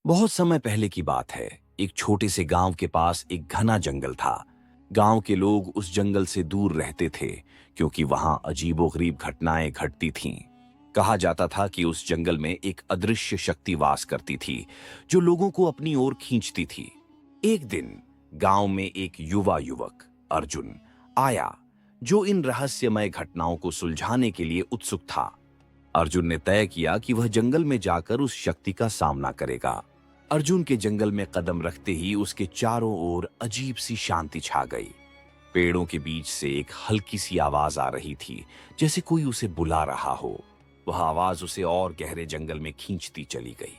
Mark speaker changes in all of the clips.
Speaker 1: बहुत समय पहले की बात है। एक छोटे से गांव के पास एक घना जंगल था। गांव के लोग उस जंगल से दूर रहते थे क्योंकि वहां अजीबोगरीब घटनाएं घटती थीं। कहा जाता था कि उस जंगल में एक अदृश्य शक्ति वास करती थी जो लोगों को अपनी ओर खींचती थी। एक दिन गांव में एक युवा युवक अर्जुन आया जो इन रहस्यमय घटनाओं को सुलझाने के लिए उत्सुक था। अर्जुन ने तय किया कि वह जंगल में जाकर उस शक्ति का सामना करेगा। अर्जुन के जंगल में कदम रखते ही उसके चारों ओर अजीब सी शांति छा गई। पेड़ों के बीच से एक हल्की सी आवाज आ रही थी, जैसे कोई उसे बुला रहा हो। वह आवाज उसे और गहरे जंगल में खींचती चली गई।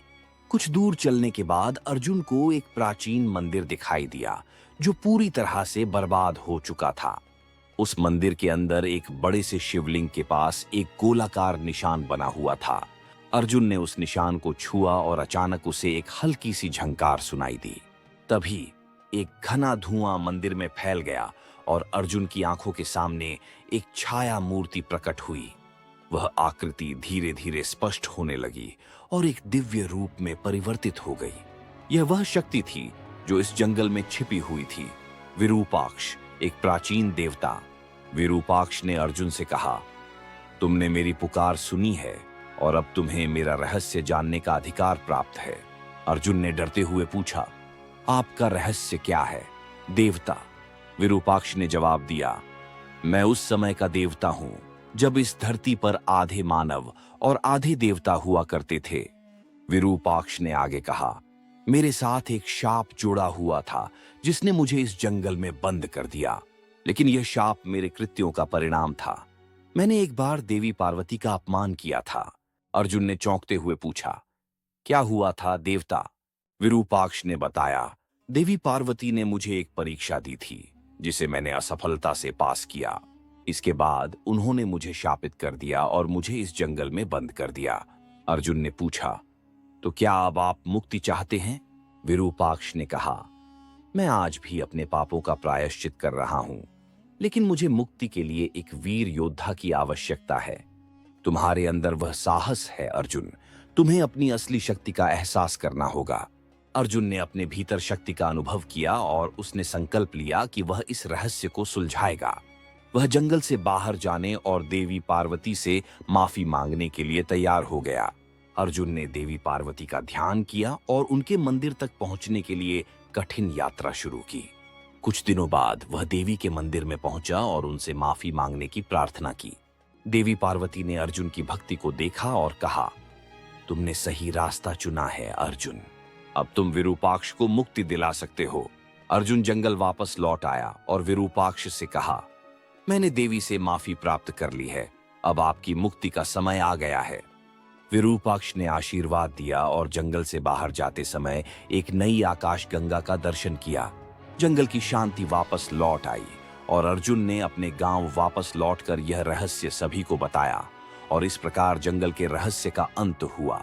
Speaker 1: कुछ दूर चलने के बाद अर्जुन को एक प्राचीन मंदिर दिखाई दिया जो पूरी तरह से बर्बाद हो चुका था। उस मंदिर के अंदर एक बड़े से शिवलिंग के पास एक गोलाकार निशान बना हुआ था। अर्जुन ने उस निशान को छुआ और अचानक उसे एक हल्की सी झंकार सुनाई दी। तभी एक घना धुआं मंदिर में फैल गया और अर्जुन की आंखों के सामने एक छाया मूर्ति प्रकट हुई। वह आकृति धीरे धीरे स्पष्ट होने लगी और एक दिव्य रूप में परिवर्तित हो गई। यह वह शक्ति थी जो इस जंगल में छिपी हुई थी, विरूपाक्ष, एक प्राचीन देवता। विरूपाक्ष ने अर्जुन से कहा, तुमने मेरी पुकार सुनी है और अब तुम्हें मेरा रहस्य जानने का अधिकार प्राप्त है। अर्जुन ने डरते हुए पूछा, आपका रहस्य क्या है देवता? विरूपाक्ष ने जवाब दिया, मैं उस समय का देवता हूं जब इस धरती पर आधे मानव और आधे देवता हुआ करते थे। विरूपाक्ष ने आगे कहा, मेरे साथ एक शाप जुड़ा हुआ था जिसने मुझे इस जंगल में बंद कर दिया, लेकिन यह शाप मेरे कृत्यों का परिणाम था। मैंने एक बार देवी पार्वती का अपमान किया था। अर्जुन ने चौंकते हुए पूछा, क्या हुआ था देवता? विरूपाक्ष ने बताया, देवी पार्वती ने मुझे एक परीक्षा दी थी जिसे मैंने असफलता से पास किया। इसके बाद उन्होंने मुझे शापित कर दिया और मुझे इस जंगल में बंद कर दिया। अर्जुन ने पूछा, तो क्या अब आप मुक्ति चाहते हैं? विरूपाक्ष ने कहा, मैं आज भी अपने पापों का प्रायश्चित कर रहा हूं, लेकिन मुझे मुक्ति के लिए एक वीर योद्धा की आवश्यकता है। तुम्हारे अंदर वह साहस है अर्जुन, तुम्हें अपनी असली शक्ति का एहसास करना होगा। अर्जुन ने अपने भीतर शक्ति का अनुभव किया और उसने संकल्प लिया कि वह इस रहस्य को सुलझाएगा। वह जंगल से बाहर जाने और देवी पार्वती से माफी मांगने के लिए तैयार हो गया। अर्जुन ने देवी पार्वती का ध्यान किया और उनके मंदिर तक पहुंचने के लिए कठिन यात्रा शुरू की। कुछ दिनों बाद वह देवी के मंदिर में पहुंचा और उनसे माफी मांगने की प्रार्थना की। देवी पार्वती ने अर्जुन की भक्ति को देखा और कहा, तुमने सही रास्ता चुना है अर्जुन, अब तुम विरूपाक्ष को मुक्ति दिला सकते हो। अर्जुन जंगल वापस लौट आया और विरूपाक्ष से कहा, मैंने देवी से माफी प्राप्त कर ली है, अब आपकी मुक्ति का समय आ गया है। विरूपाक्ष ने आशीर्वाद दिया और जंगल से बाहर जाते समय एक नई आकाश गंगा का दर्शन किया। जंगल की शांति वापस लौट आई और अर्जुन ने अपने गांव वापस लौटकर यह रहस्य सभी को बताया और इस प्रकार जंगल के रहस्य का अंत हुआ।